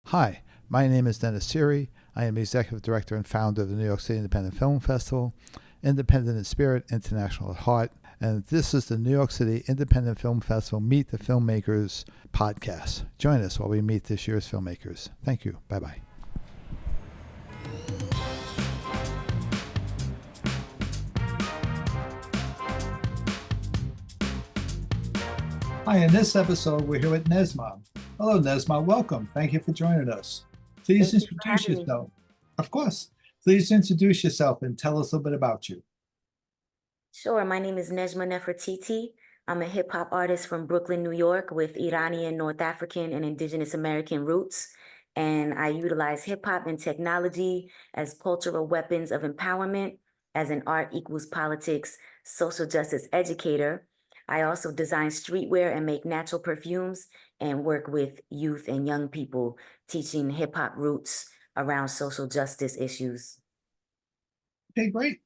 Hi, my name is Dennis Siri. I am Executive Director and founder of the New York City Independent Film Festival, Independent in Spirit, International at Heart, and this is the New York City Independent Film Festival Meet the Filmmakers podcast. Join us while we meet this year's filmmakers. Thank you. Bye bye. Hi, in this episode, we're here with Nejma. Hello, Nejma. Welcome. Thank you for joining us. Please Thank you for introduce having me. yourself. Of course. Please introduce yourself and tell us a little bit about you. Sure, my name is Nejma Nefertiti. I'm a hip hop artist from Brooklyn, New York, with Iranian, North African, and Indigenous American roots. And I utilize hip hop and technology as cultural weapons of empowerment, as an art equals politics social justice educator. I also design streetwear and make natural perfumes and work with youth and young people, teaching hip hop roots around social justice issues. Okay, great.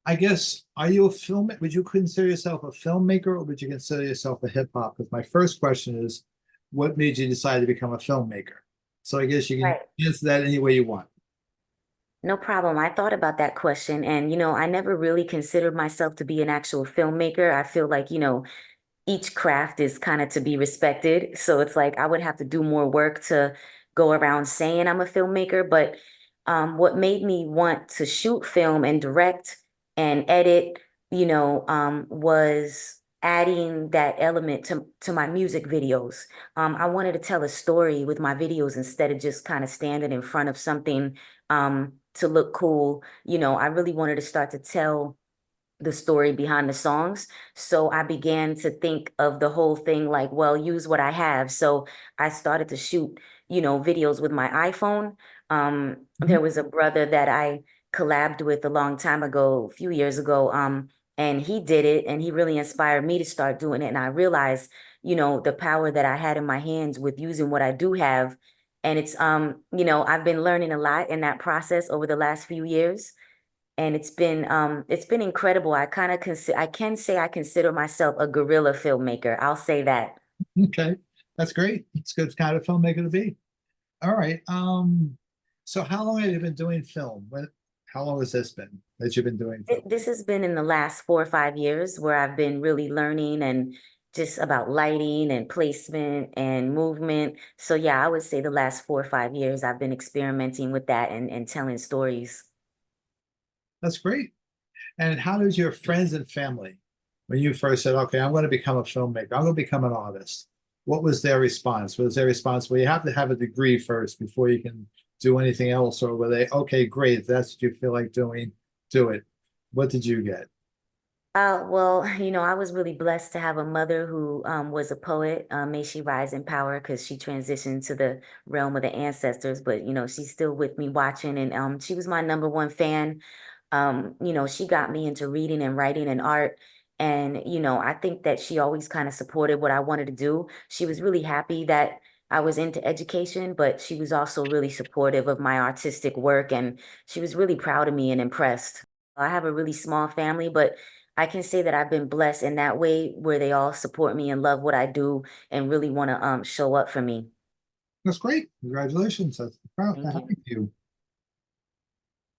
I guess, are you a film? Would you consider yourself a filmmaker or would you consider yourself a hip hop? Because my first question is, what made you decide to become a filmmaker? So I guess you can Right. answer that any way you want. No problem. I thought about that question. And, I never really considered myself to be an actual filmmaker. I feel like, each craft is kind of to be respected. So it's like I would have to do more work to go around saying I'm a filmmaker. But what made me want to shoot film and direct and edit, was adding that element to my music videos. I wanted to tell a story with my videos instead of just kind of standing in front of something to look cool. I really wanted to start to tell the story behind the songs. So I began to think of the whole thing like, well, use what I have. So I started to shoot, videos with my iPhone. Mhm. There was a brother that I collabed with a long time ago, a few years ago. And he did it and he really inspired me to start doing it. And I realized, the power that I had in my hands with using what I do have. And it's I've been learning a lot in that process over the last few years, and it's been incredible. I can say I consider myself a guerrilla filmmaker. I'll say that. Okay, that's great. It's a good kind of filmmaker to be. All right. So how long have you been doing film? How long has this been that you've been doing film? This has been in the last 4 or 5 years where I've been really learning and just about lighting and placement and movement. So yeah, I would say the last 4 or 5 years I've been experimenting with that and telling stories. That's great. And how did your friends and family, when you first said, okay, I'm going to become a filmmaker, I'm going to become an artist, what was their response? Was their response, well, you have to have a degree first before you can do anything else? Or were they, okay, great, if that's what you feel like doing, do it. What did you get? Well, I was really blessed to have a mother who was a poet. May she rise in power because she transitioned to the realm of the ancestors, but she's still with me watching, and she was my number one fan. She got me into reading and writing and art. And, I think that she always kind of supported what I wanted to do. She was really happy that I was into education, but she was also really supportive of my artistic work, and she was really proud of me and impressed. I have a really small family, but I can say that I've been blessed in that way where they all support me and love what I do and really want to show up for me. That's great. Congratulations. That's proud to Thank have you. you.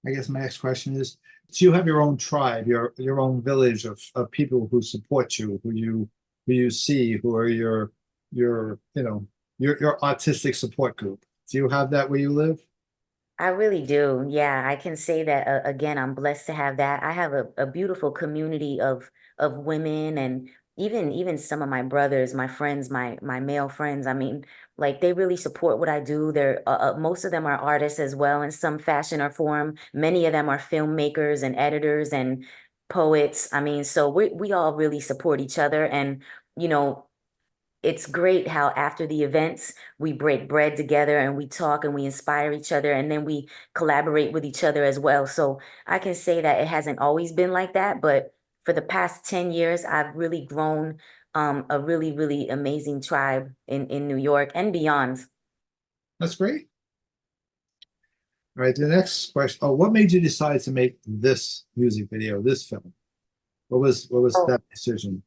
I guess my next question is, do you have your own tribe, your own village of people who support you, who you see, who are your artistic support group? Do you have that where you live? I really do. Yeah, I can say that again, I'm blessed to have that. I have a beautiful community of women, and even some of my brothers, my friends, my male friends. I mean, like they really support what I do. They're most of them are artists as well in some fashion or form. Many of them are filmmakers and editors and poets. I mean, so we all really support each other, and you know, it's great how after the events we break bread together and we talk and we inspire each other and then we collaborate with each other as well. So I can say that it hasn't always been like that, but for the past 10 years, I've really grown a really, really amazing tribe in New York and beyond. That's great. All right, the next question. Oh, what made you decide to make this music video, this film? What was Oh, that decision?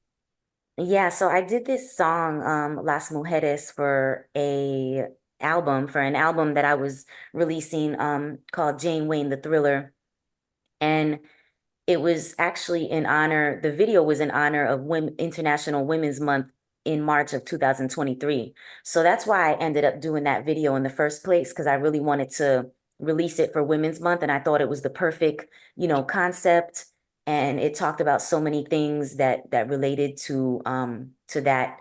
yeah, so I did this song, Las Mujeres, for a album, for an album that I was releasing called Jane Wayne the Thriller. And it was actually in honor, the video was in honor of International Women's Month in March of 2023. So that's why I ended up doing that video in the first place, because I really wanted to release it for Women's Month. And I thought it was the perfect, concept. And it talked about so many things that related to that,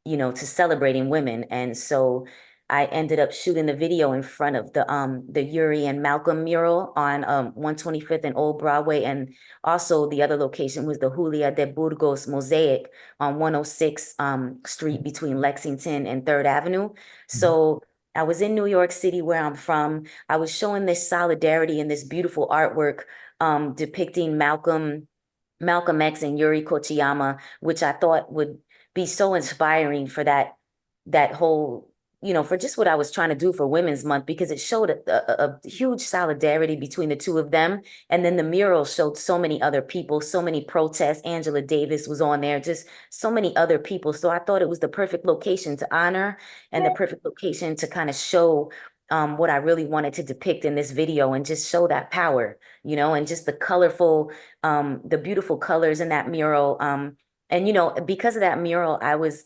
to celebrating women. And so I ended up shooting the video in front of the Yuri and Malcolm mural on 125th and Old Broadway. And also the other location was the Julia de Burgos mosaic on 106 Street between Lexington and Third Avenue. Mhm. So I was in New York City, where I'm from. I was showing this solidarity and this beautiful artwork depicting Malcolm X and Yuri Kochiyama, which I thought would be so inspiring for that whole, for just what I was trying to do for Women's Month, because it showed a huge solidarity between the two of them. And then the mural showed so many other people, so many protests. Angela Davis was on there, just so many other people. So I thought it was the perfect location to honor and the perfect location to kind of show what I really wanted to depict in this video, and just show that power, and just the beautiful colors in that mural. And because of that mural, I was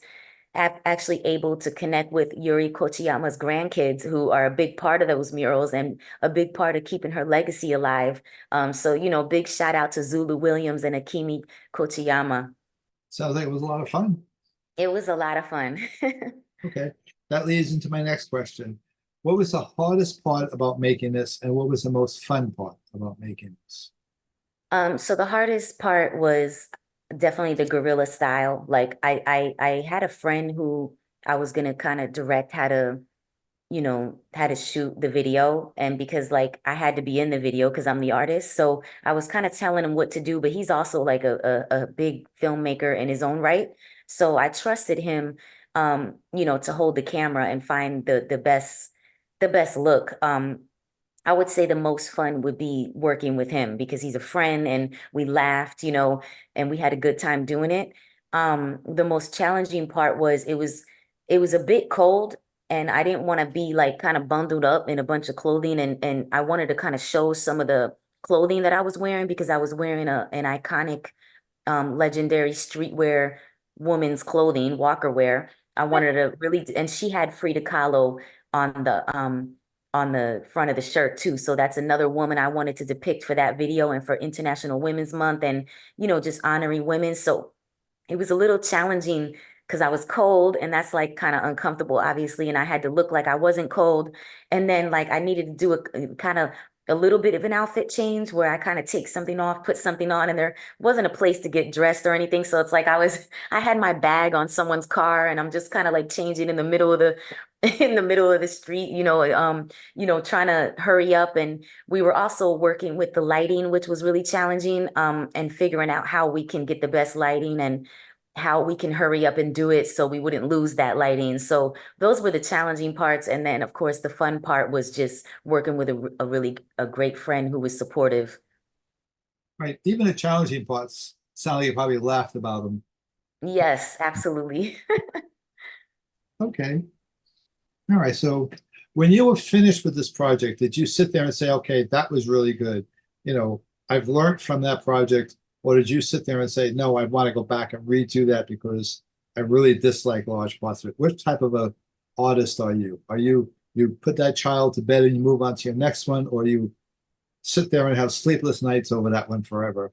actually able to connect with Yuri Kochiyama's grandkids, who are a big part of those murals and a big part of keeping her legacy alive. So, big shout out to Zulu Williams and Akimi Kochiyama. Sounds like it was a lot of fun. It was a lot of fun. Okay, that leads into my next question. What was the hardest part about making this, and what was the most fun part about making this? So the hardest part was definitely the guerrilla style. Like I had a friend who I was gonna kind of direct how to shoot the video. And because like I had to be in the video because I'm the artist. So I was kind of telling him what to do, but he's also like a big filmmaker in his own right. So I trusted him, to hold the camera and find the best look. I would say the most fun would be working with him, because he's a friend and we laughed, and we had a good time doing it. The most challenging part was it was a bit cold, and I didn't want to be like kind of bundled up in a bunch of clothing, and I wanted to kind of show some of the clothing that I was wearing, because I was wearing an iconic legendary streetwear woman's clothing, Walker wear. I wanted to really, and she had Frida Kahlo on the front of the shirt too. So that's another woman I wanted to depict for that video and for International Women's Month, and just honoring women. So it was a little challenging because I was cold, and that's like kind of uncomfortable, obviously. And I had to look like I wasn't cold. And then like I needed to do a kind of a little bit of an outfit change where I kind of take something off, put something on, and there wasn't a place to get dressed or anything. So it's like I had my bag on someone's car, and I'm just kind of like changing in the middle of the in the middle of the street, trying to hurry up. And we were also working with the lighting, which was really challenging, and figuring out how we can get the best lighting and how we can hurry up and do it so we wouldn't lose that lighting. So those were the challenging parts. And then of course the fun part was just working with a really a great friend who was supportive. Right, even the challenging parts sound like you probably laughed about them. Yes, absolutely. Okay, all right. So when you were finished with this project, did you sit there and say, okay, that was really good? I've learned from that project, or did you sit there and say, no, I want to go back and redo that because I really dislike large parts of it? Which type of a artist are you? Are you put that child to bed and you move on to your next one, or you sit there and have sleepless nights over that one forever?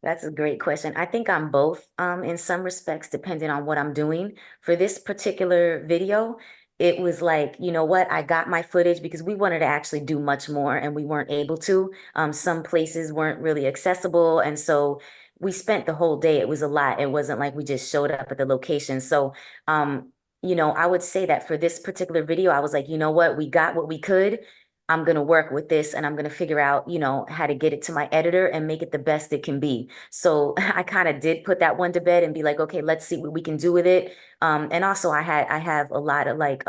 That's a great question. I think I'm both, in some respects, depending on what I'm doing. For this particular video, it was like, you know what, I got my footage because we wanted to actually do much more and we weren't able to. Some places weren't really accessible. And so we spent the whole day. It was a lot. It wasn't like we just showed up at the location. So, I would say that for this particular video, I was like, you know what, we got what we could. I'm going to work with this and I'm going to figure out, how to get it to my editor and make it the best it can be. So I kind of did put that one to bed and be like, okay, let's see what we can do with it. And also I have a lot of like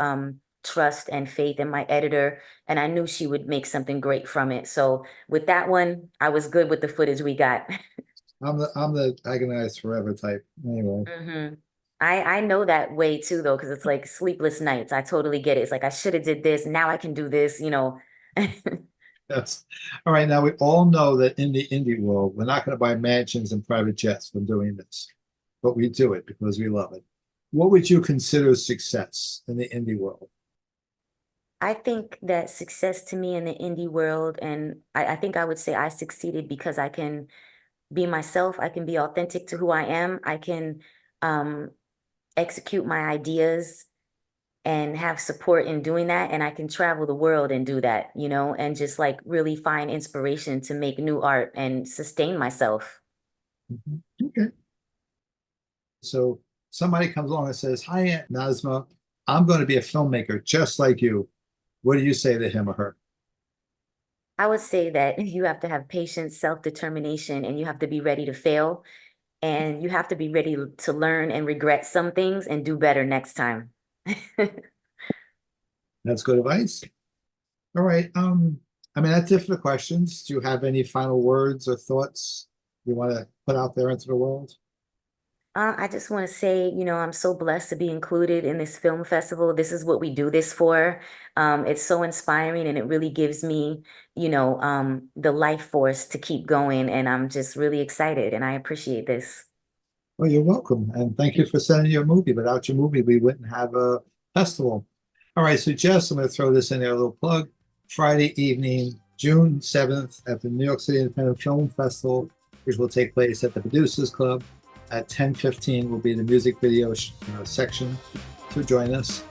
trust and faith in my editor, and I knew she would make something great from it. So with that one, I was good with the footage we got. I'm the agonized forever type. Anyway, hmm I know that way too though, because it's like sleepless nights. I totally get it. It's like I should have did this. Now I can do this, you know. Yes. All right. Now we all know that in the indie world, we're not going to buy mansions and private jets from doing this, but we do it because we love it. What would you consider success in the indie world? I think that success to me in the indie world, and I think I would say I succeeded because I can be myself. I can be authentic to who I am. I can um, execute my ideas and have support in doing that. And I can travel the world and do that, you know, and just like really find inspiration to make new art and sustain myself. Mhm. Okay. So somebody comes along and says, "Hi, Aunt Nazma, I'm going to be a filmmaker just like you." What do you say to him or her? I would say that you have to have patience, self-determination, and you have to be ready to fail. And you have to be ready to learn and regret some things and do better next time. That's good advice. All right. I mean, that's it for the questions. Do you have any final words or thoughts you want to put out there into the world? I just want to say, you know, I'm so blessed to be included in this film festival. This is what we do this for. It's so inspiring and it really gives me, you know, the life force to keep going. And I'm just really excited and I appreciate this. Well, you're welcome. And thank you for sending your movie. Without your movie, we wouldn't have a festival. All right. So, Jess, I'm going to throw this in there, a little plug. Friday evening, June 7th, at the New York City Independent Film Festival, which will take place at the Producers Club at 10:15 will be the music video section. So join us.